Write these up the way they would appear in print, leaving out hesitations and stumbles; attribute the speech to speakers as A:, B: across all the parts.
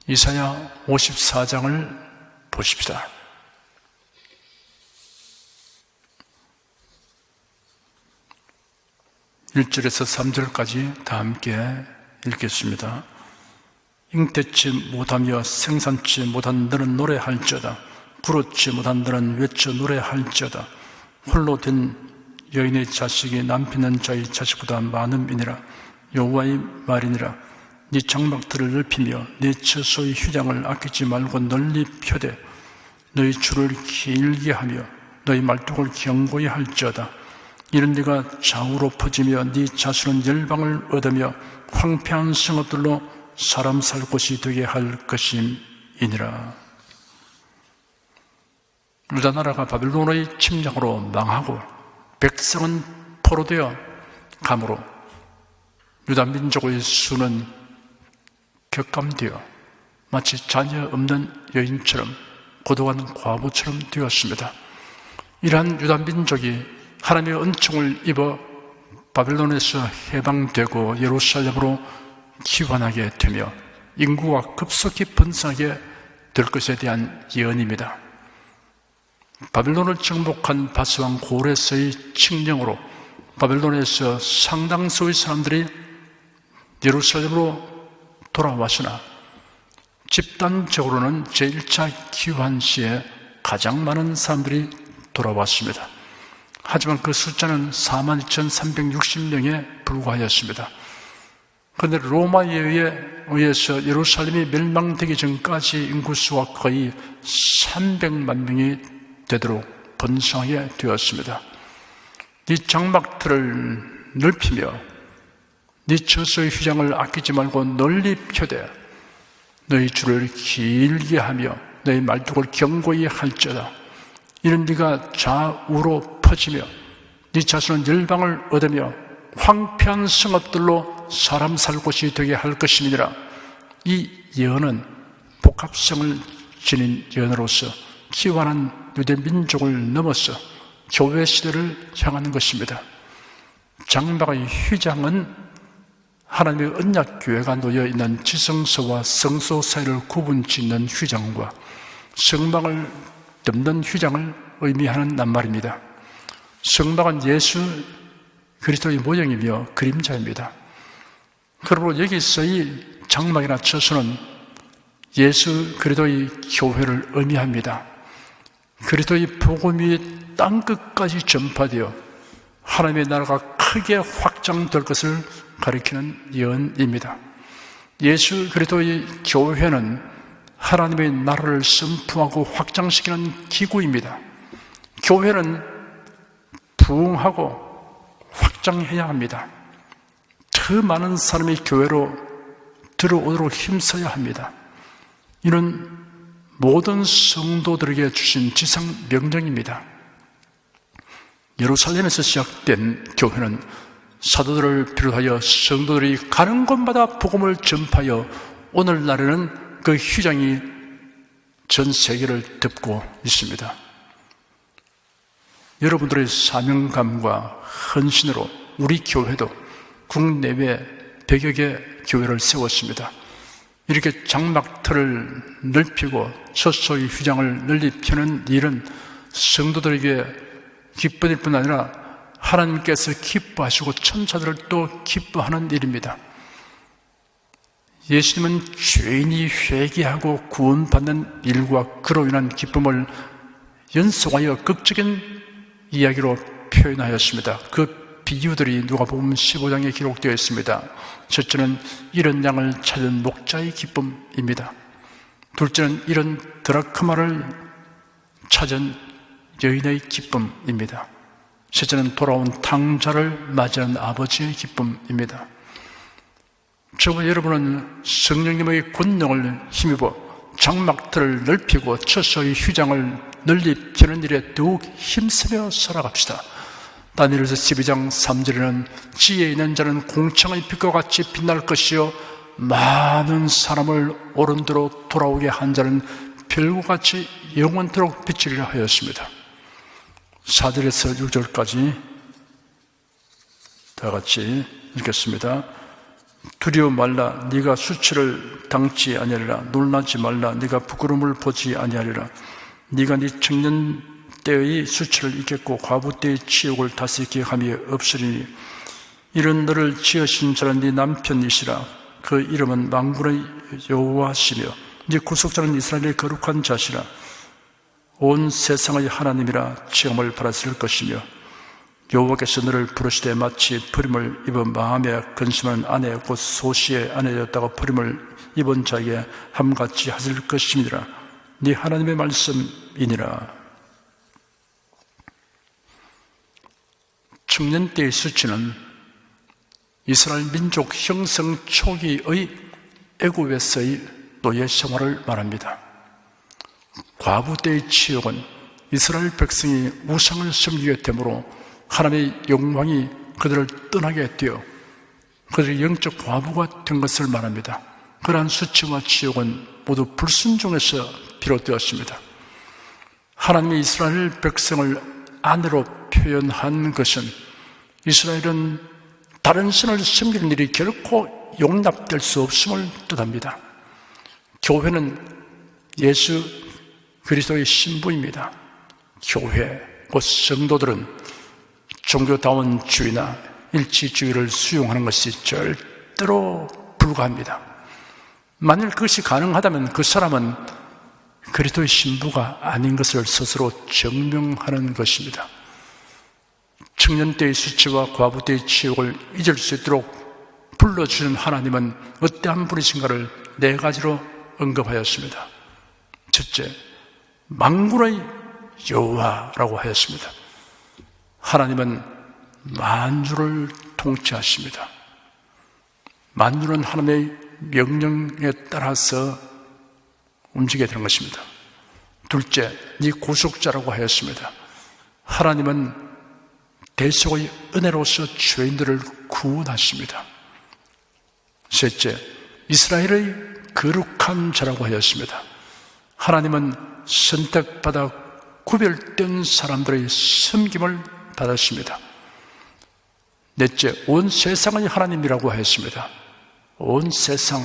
A: 이사야 54장을 보십시다. 1절에서 3절까지 다 함께 읽겠습니다. 잉태치 못하며 생산치 못한 너는 노래할지어다. 부르지 못한 너는 외쳐 노래할지어다. 홀로 된 여인의 자식이 남편은 자의 자식보다 많음이니라. 여호와의 말이니라. 네 장막들을 넓히며 네 처소의 휴장을 아끼지 말고 널리 펴되 너희 줄을 길게 하며 너희 말뚝을 견고히 할지어다. 이는 네가 좌우로 퍼지며 네 자손은 열방을 얻으며 황폐한 성읍들로 사람 살 곳이 되게 할 것임이니라. 유다 나라가 바빌론의 침략으로 망하고 백성은 포로되어 감으로 유다 민족의 수는 격감되어 마치 자녀 없는 여인처럼 고독한 과부처럼 되었습니다. 이러한 유다 민족이 하나님의 은총을 입어 바빌론에서 해방되고 예루살렘으로 귀환하게 되며 인구가 급속히 번성하게 될 것에 대한 예언입니다. 바빌론을 정복한 바스왕 고레스의 칙령으로 바빌론에서 상당수의 사람들이 예루살렘으로 돌아왔으나 집단적으로는 제1차 귀환 시에 가장 많은 사람들이 돌아왔습니다. 하지만 그 숫자는 42,360명에 불과하였습니다. 그런데 로마에 의해서 예루살렘이 멸망되기 전까지 인구수가 거의 300만 명이 되도록 번성하게 되었습니다. 네 장막들을 넓히며 네 처소의 휴장을 아끼지 말고 널리 펴되 너희 줄을 길게 하며 너희 말뚝을 견고히 할지어다. 이는 네가 좌우로 퍼지며 네 자손은 열방을 얻으며 황폐한 성읍들로 사람 살 곳이 되게 할 것임이니라. 이 예언은 복합성을 지닌 예언으로서 기환한 유대 민족을 넘어서 교회 시대를 향하는 것입니다. 장막의 휘장은 하나님의 언약교회가 놓여있는 지성소와 성소 사이를 구분짓는 휘장과 성막을 덮는 휘장을 의미하는 낱말입니다. 성막은 예수 그리스도의 모형이며 그림자입니다. 그러므로 여기서 이 장막이나 처소는 예수 그리스도의 교회를 의미합니다. 그리스도의 복음이 땅끝까지 전파되어 하나님의 나라가 크게 확장될 것을 가리키는 예언입니다. 예수 그리스도의 교회는 하나님의 나라를 선포하고 확장시키는 기구입니다. 교회는 부흥하고 확장해야 합니다. 더 많은 사람이 교회로 들어오도록 힘써야 합니다. 이는 모든 성도들에게 주신 지상 명령입니다. 예루살렘에서 시작된 교회는 사도들을 비롯하여 성도들이 가는 곳마다 복음을 전파하여 오늘날에는 그 휘장이 전 세계를 덮고 있습니다. 여러분들의 사명감과 헌신으로 우리 교회도 국내외 100여 개 교회를 세웠습니다. 이렇게 장막틀을 넓히고 처소의 휘장을 널리 펴는 일은 성도들에게 기쁨일 뿐 아니라 하나님께서 기뻐하시고 천사들을 또 기뻐하는 일입니다. 예수님은 죄인이 회개하고 구원받는 일과 그로 인한 기쁨을 연속하여 극적인 이야기로 표현하였습니다. 그 비유들이 누가복음 15장에 기록되어 있습니다. 첫째는 이런 양을 찾은 목자의 기쁨입니다. 둘째는 이런 드라크마를 찾은 여인의 기쁨입니다. 셋째는 돌아온 탕자를 맞이하는 아버지의 기쁨입니다. 저와 여러분은 성령님의 권능을 힘입어 장막들을 넓히고 처소의 휘장을 널리 펴는 일에 더욱 힘쓰며 살아갑시다. 다니엘서 12장 3절에는 지혜 있는 자는 공창의 빛과 같이 빛날 것이요 많은 사람을 옳은대로 돌아오게 한 자는 별과 같이 영원토록 비치리라 하였습니다. 4절에서 6절까지 다 같이 읽겠습니다. 두려워 말라. 네가 수치를 당치 아니하리라. 놀라지 말라. 네가 부끄러움을 보지 아니하리라. 네가 네 청년 때의 수치를 잊겠고 과부 때의 치욕을 다시 기억함이 없으리니 이런 너를 지으신 자는 네 남편이시라. 그 이름은 만군의 여호와시며 네 구속자는 이스라엘의 거룩한 자시라. 온 세상의 하나님이라 칭함을 받았을 것이며 여호와께서 너를 부르시되 마치 버림을 입은 마음에 근심한 아내 곧 소시의 아내였다가 버림을 입은 자에게 함같이 하실 것입니다. 네 하나님의 말씀이니라. 청년 때의 수치는 이스라엘 민족 형성 초기의 애굽에서의 노예 생활을 말합니다. 과부 때의 치욕은 이스라엘 백성이 우상을 섬기게 되므로 하나님의 영광이 그들을 떠나게 되어 그들이 영적 과부가 된 것을 말합니다. 그러한 수치와 치욕은 모두 불순종에서 비롯되었습니다. 하나님의 이스라엘 백성을 아내로 표현한 것은 이스라엘은 다른 신을 섬기는 일이 결코 용납될 수 없음을 뜻합니다. 교회는 예수 그리스도의 신부입니다. 교회, 곧 성도들은 종교다운 주의나 일치주의를 수용하는 것이 절대로 불가합니다. 만일 그것이 가능하다면 그 사람은 그리스도의 신부가 아닌 것을 스스로 증명하는 것입니다. 청년 때의 수치와 과부 때의 치욕을 잊을 수 있도록 불러주는 하나님은 어떠한 분이신가를 4가지로 언급하였습니다. 첫째, 만군의 여호와라고 하였습니다. 하나님은 만주를 통치하십니다. 만주는 하나님의 명령에 따라서 움직이게 되는 것입니다. 둘째, 네 구속자라고 하였습니다. 하나님은 대속의 은혜로서 죄인들을 구원하십니다. 셋째, 이스라엘의 거룩한 자라고 하였습니다. 하나님은 선택받아 구별된 사람들의 섬김을 받았습니다. 넷째, 온 세상의 하나님이라고 하였습니다. 온 세상,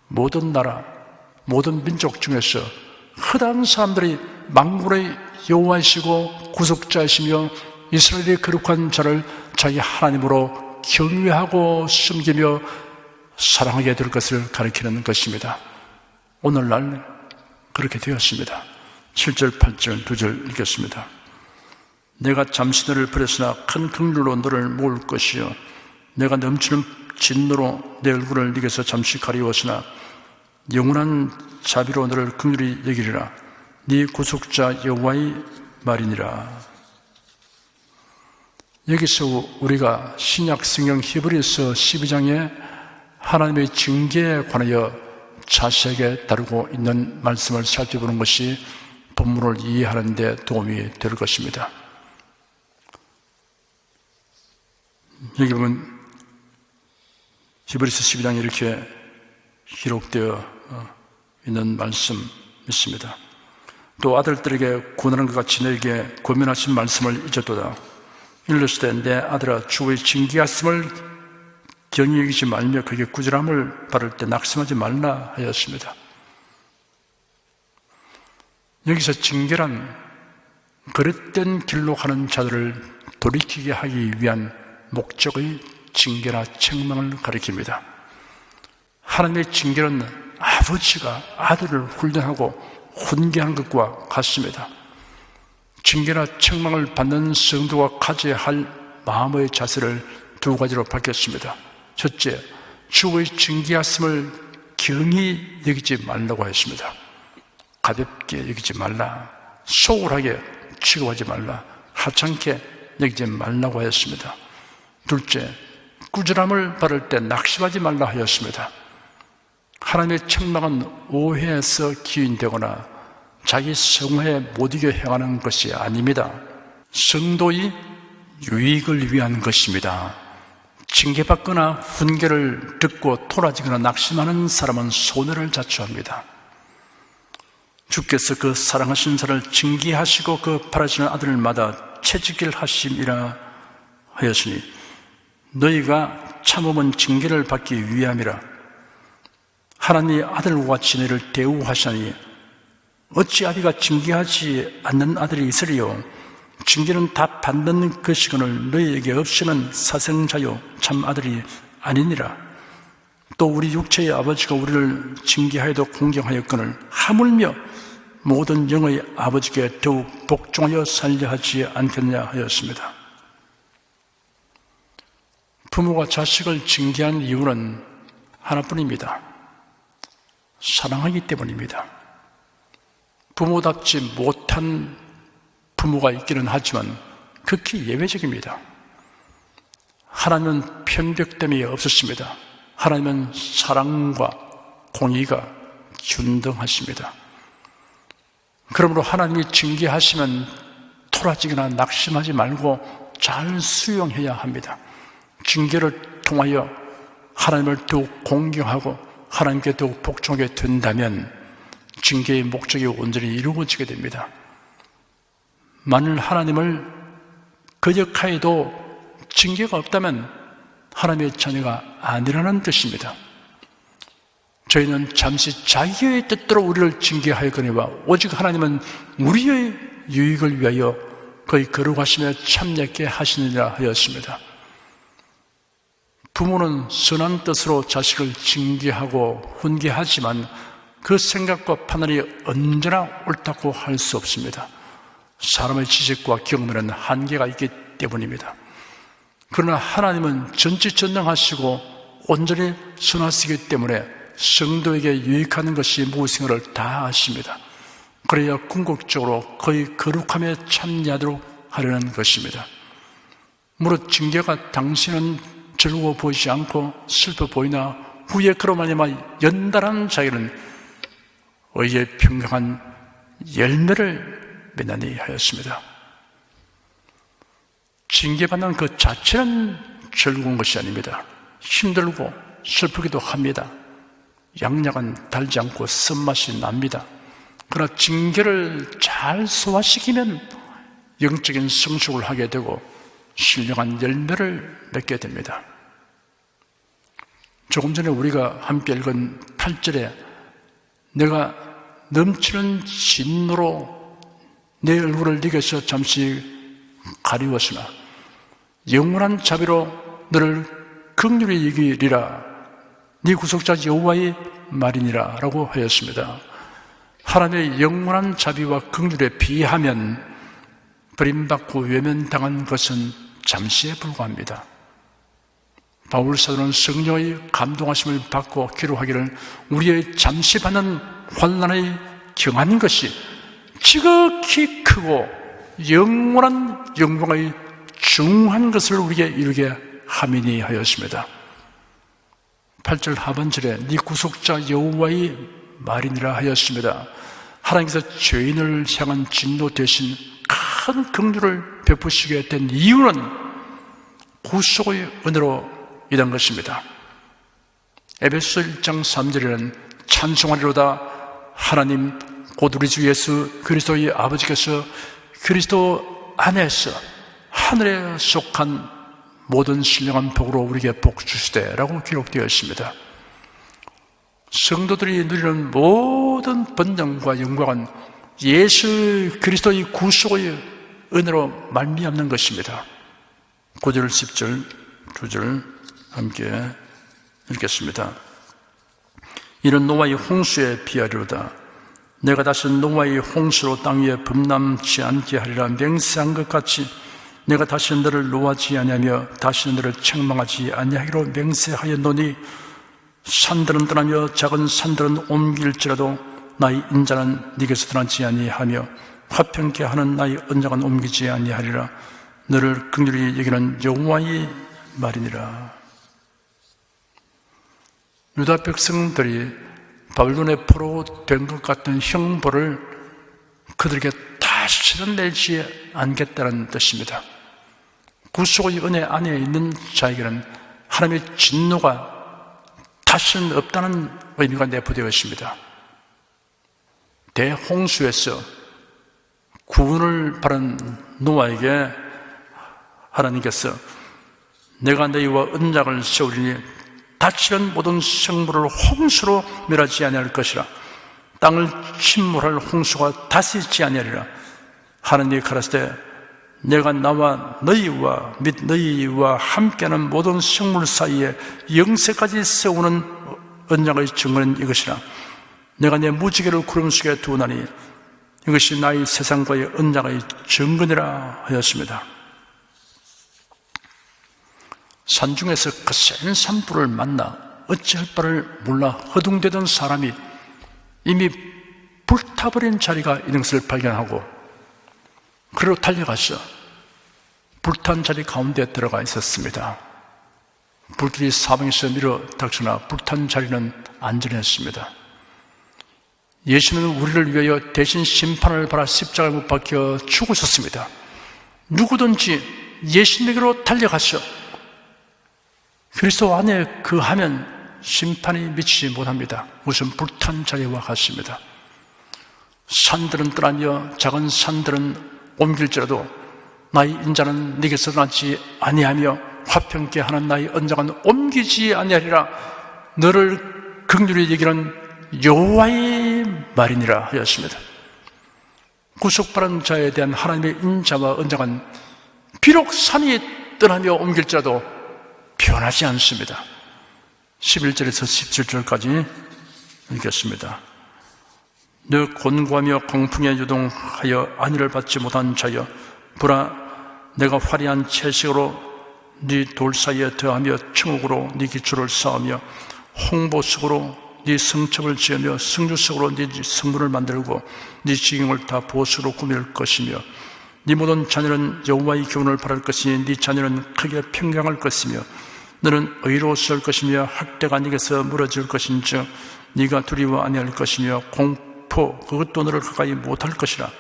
A: 모든 나라, 모든 민족 중에서 허다한 사람들이 만군의 여호와이시고 구속자이시며 이스라엘의 거룩한 자를 자기 하나님으로 경외하고 섬기며 사랑하게 될 것을 가리키는 것입니다. 오늘날 그렇게 되었습니다. 7절, 8절, 2절 읽겠습니다. 내가 잠시 너를 버렸으나 큰 긍휼로 너를 모을 것이요 내가 넘치는 진노로 내 얼굴을 네게서 잠시 가리웠으나 영원한 자비로 너를 긍휼히 여기리라. 네 구속자 여호와의 말이니라. 여기서 우리가 신약 성경 히브리서 12장에 하나님의 징계에 관하여 자세하게 다루고 있는 말씀을 살펴보는 것이 본문을 이해하는 데 도움이 될 것입니다. 여기 보면 히브리서 12장에 이렇게 기록되어 있는 말씀 있습니다. 또 아들들에게 구원하는 것 같이 너에게 권면하신 말씀을 잊었도다. 일렀을 때 내 아들아 주의 징계하심을 경히 여기지 말며 그에게 꾸지람을 바를 때 낙심하지 말라 하였습니다. 여기서 징계란 그릇된 길로 가는 자들을 돌이키게 하기 위한 목적의 징계나 책망을 가리킵니다. 하나님의 징계는 아버지가 아들을 훈련하고 훈계한 것과 같습니다. 징계나 책망을 받는 성도가 가져야 할 마음의 자세를 2가지로 밝혔습니다. 첫째, 주의 징계하심을 경히 여기지 말라고 하였습니다. 가볍게 여기지 말라, 소홀하게 취급하지 말라, 하찮게 여기지 말라고 하였습니다. 둘째, 꾸지람을 받을 때 낙심하지 말라 하였습니다. 하나님의 책망은 오해에서 기인되거나 자기 성화에 못 이겨 행하는 것이 아닙니다. 성도의 유익을 위한 것입니다. 징계받거나 훈계를 듣고 토라지거나 낙심하는 사람은 손해를 자초합니다. 주께서 그 사랑하신 자를 징계하시고 그 바라시는 아들마다 채찍질 하심이라 하였으니 너희가 참음은 징계를 받기 위함이라. 하나님이 아들과 같이 너희를 대우하시니 어찌 아비가 징계하지 않는 아들이 있으리요. 징계는 다 받는 것이거늘 너희에게 없으면 사생자요 참 아들이 아니니라. 또 우리 육체의 아버지가 우리를 징계하여도 공경하였거늘 하물며 모든 영의 아버지께 더욱 복종하여 살려 하지 않겠냐 하였습니다. 부모가 자식을 징계한 이유는 하나뿐입니다. 사랑하기 때문입니다. 부모답지 못한 부모가 있기는 하지만 극히 예외적입니다. 하나님은 편벽됨이 없으십니다. 하나님은 사랑과 공의가 균등하십니다. 그러므로 하나님이 징계하시면 토라지거나 낙심하지 말고 잘 수용해야 합니다. 징계를 통하여 하나님을 더욱 공경하고 하나님께 더욱 복종하게 된다면 징계의 목적이 온전히 이루어지게 됩니다. 만일 하나님을 거역하여도 징계가 없다면 하나님의 자녀가 아니라는 뜻입니다. 저희는 잠시 자기의 뜻대로 우리를 징계하였거니와 오직 하나님은 우리의 유익을 위하여 그의 거룩하심에 참여하게 하시느니라 하였습니다. 부모는 선한 뜻으로 자식을 징계하고 훈계하지만 그 생각과 판단이 언제나 옳다고 할 수 없습니다. 사람의 지식과 경험에는 한계가 있기 때문입니다. 그러나 하나님은 전지전능하시고 온전히 선하시기 때문에 성도에게 유익하는 것이 무엇인가를 다 아십니다. 그래야 궁극적으로 그의 거룩함에 참여하도록 하려는 것입니다. 무릇 징계가 당신은 즐거워 보이지 않고 슬퍼 보이나 후에 그로 말미암아 연달한 자기는 의의 평강한 열매를 맺나니 하였습니다. 징계받는 그 자체는 즐거운 것이 아닙니다. 힘들고 슬프기도 합니다. 양약은 달지 않고 쓴맛이 납니다. 그러나 징계를 잘 소화시키면 영적인 성숙을 하게 되고 신령한 열매를 맺게 됩니다. 조금 전에 우리가 함께 읽은 8절에 내가 넘치는 진노로 내 얼굴을 네게서 잠시 가리웠으나 영원한 자비로 너를 긍휼히 여기리라 네 구속자 여호와의 말이니라 라고 하였습니다. 하나님의 영원한 자비와 긍휼에 비하면 버림받고 외면당한 것은 잠시에 불과합니다. 바울 사도는 성령의 감동하심을 받고 기록하기를 우리의 잠시 받는 환난의 경한 것이 지극히 크고 영원한 영광의 중한 것을 우리에게 이루게 함이니 하였습니다. 8절 하반절에 네 구속자 여호와의 말이니라 하였습니다. 하나님께서 죄인을 향한 진노 대신 큰 긍휼을 베푸시게 된 이유는 구속의 은혜로 이런 것입니다. 에베소 1장 3절에는 찬송하리로다 하나님 곧 우리 주 예수 그리스도의 아버지께서 그리스도 안에서 하늘에 속한 모든 신령한 복으로 우리에게 복 주시되 라고 기록되어 있습니다. 성도들이 누리는 모든 번영과 영광은 예수 그리스도의 구속의 은혜로 말미암는 것입니다. 9절 10절 2절 함께 읽겠습니다. 이는 노아의 홍수에 비하리로다. 내가 다시 노아의 홍수로 땅 위에 범람치 않게 하리라 맹세한 것 같이 내가 다시 너를 노하지 아니하며 다시 너를 책망하지 아니하기로 맹세하였노니 산들은 떠나며 작은 산들은 옮길지라도 나의 인자는 네게서 떠나지 아니하며 화평케 하는 나의 언약은 옮기지 아니하리라. 너를 긍휼히 여기는 여호와의 말이니라. 유다 백성들이 바벨론의 포로 된 것 같은 형벌을 그들에게 다시는 내지 않겠다는 뜻입니다. 구속의 은혜 안에 있는 자에게는 하나님의 진노가 다시는 없다는 의미가 내포되어 있습니다. 대홍수에서 구원을 바란 노아에게 하나님께서 내가 너희와 언약을 세우리니 다치는 모든 생물을 홍수로 멸하지 아니할 것이라. 땅을 침몰할 홍수가 다스리지 아니하리라. 하나님이 가라사대 내가 나와 너희와 및 너희와 함께하는 모든 생물 사이에 영세까지 세우는 언약의 증거는 이것이라. 내가 내 무지개를 구름 속에 두나니 이것이 나의 세상과의 언약의 증거니라 하였습니다. 산중에서 거센 산불을 만나 어찌할 바를 몰라 허둥대던 사람이 이미 불타버린 자리가 있는 것을 발견하고 그리로 달려가서 불탄 자리 가운데 들어가 있었습니다. 불길이 사방에서 밀어닥치나 불탄 자리는 안전했습니다. 예수는 우리를 위하여 대신 심판을 받아 십자가에 못 박혀 죽으셨습니다. 누구든지 예수님에게로 달려가서 그리스도 안에 거하면 심판이 미치지 못합니다. 무슨 불탄 자리와 같습니다. 산들은 떠나며 작은 산들은 옮길지라도 나의 인자는 네게서 떠나지 아니하며 화평케 하는 나의 언약은 옮기지 아니하리라. 너를 긍휼히 여기는 여호와의 말이니라 하였습니다. 구속받은 자에 대한 하나님의 인자와 언약은 비록 산이 떠나며 옮길지라도 변하지 않습니다. 11절에서 17절까지 읽겠습니다. 너 곤고하며 강풍에 유동하여 안위를 받지 못한 자여, 보라, 내가 화려한 채식으로 네 돌 사이에 더하며 청옥으로 네 기초를 쌓으며 홍보석으로 네 성첩을 지으며 승주석으로 네 성문을 만들고 네 지경을 다 보석으로 꾸밀 것이며 네 모든 자녀는 여호와의 교훈을 바랄 것이니 네 자녀는 크게 평강할 것이며 너는 의로웠을 것이며 학대가 네게서 멀어질 것인즉 네가 두려워 아니할 것이며 공포 그것도 너를 가까이 못할 것이라.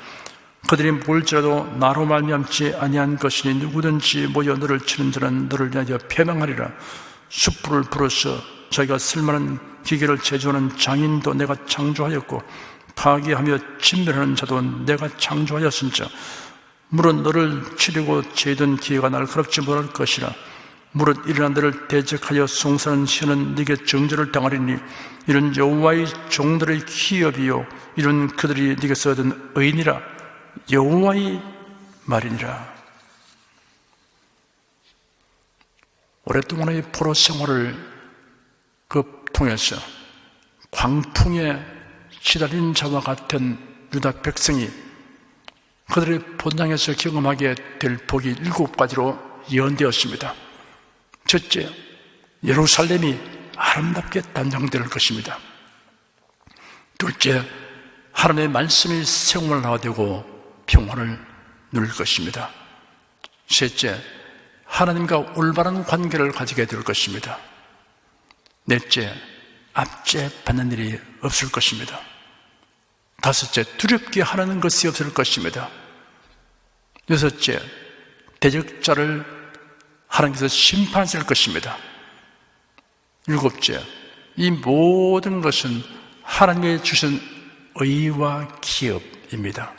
A: 그들이 몰지라도 나로 말미암지 아니한 것이니 누구든지 모여 너를 치는 자는 너를 위하여 패망하리라. 숯불을 불어서 자기가 쓸만한 기계를 제조하는 장인도 내가 창조하였고 파괴하며 진멸하는 자도 내가 창조하였은즉 물은 너를 치려고 죄든 기회가 날카롭지 못할 것이라. 무릇 일어난 너를 대적하여 송사하는 시는 네게 정죄를 당하리니 이런 여호와의 종들의 기업이요 이런 그들이 네게서 얻은 의인이라. 여호와의 말이니라. 오랫동안의 포로 생활을 통해서 광풍에 시달린 자와 같은 유다 백성이 그들의 본당에서 경험하게 될 복이 7가지로 예언되었습니다. 첫째, 예루살렘이 아름답게 단장될 것입니다. 둘째, 하나님의 말씀이 생활화되고 평화를 누릴 것입니다. 셋째, 하나님과 올바른 관계를 가지게 될 것입니다. 넷째, 압제받는 일이 없을 것입니다. 다섯째, 두렵게 하는 것이 없을 것입니다. 여섯째, 대적자를 하나님께서 심판하실 것입니다. 일곱째, 이 모든 것은 하나님의 주신 의와 기업입니다.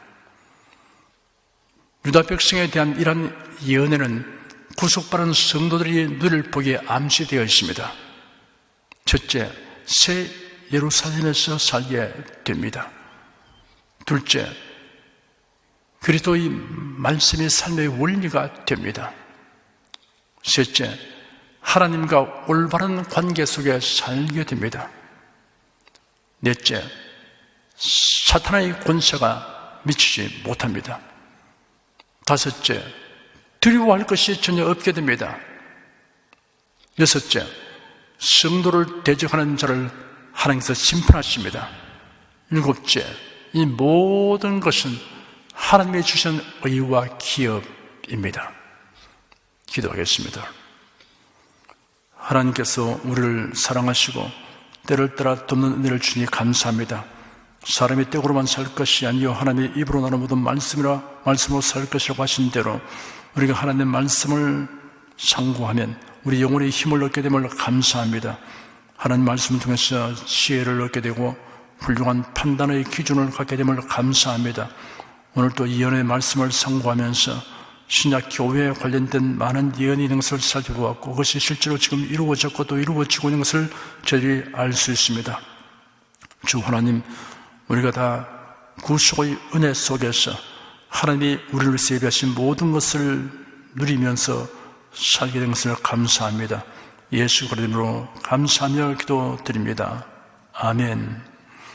A: 유다 백성에 대한 이러한 예언에는 구속받은 성도들이 누릴 복이 암시되어 있습니다. 첫째, 새 예루살렘에서 살게 됩니다. 둘째, 그리스도의 말씀이 삶의 원리가 됩니다. 셋째, 하나님과 올바른 관계 속에 살게 됩니다. 넷째, 사탄의 권세가 미치지 못합니다. 다섯째, 두려워할 것이 전혀 없게 됩니다. 여섯째, 성도를 대적하는 자를 하나님께서 심판하십니다. 일곱째, 이 모든 것은 하나님이 주신 의와 기업입니다. 기도하겠습니다. 하나님께서 우리를 사랑하시고 때를 따라 돕는 은혜를 주니 감사합니다. 사람이 떡으로만 살 것이 아니요 하나님의 입으로 나는 모든 말씀으로 살 것이라고 하신 대로 우리가 하나님의 말씀을 상고하면 우리 영혼의 힘을 얻게 됨을 감사합니다. 하나님 말씀을 통해서 지혜를 얻게 되고 훌륭한 판단의 기준을 갖게 됨을 감사합니다. 오늘 또 이 연의 말씀을 상고하면서 신약 교회에 관련된 많은 예언이 있는 것을 살펴보았고 그것이 실제로 지금 이루어졌고 또 이루어지고 있는 것을 저희들이 알 수 있습니다. 주 하나님, 우리가 다 구속의 은혜 속에서 하나님이 우리를 위해서 예비하신 모든 것을 누리면서 살게 된 것을 감사합니다. 예수 그리스도로 감사하며 기도드립니다. 아멘.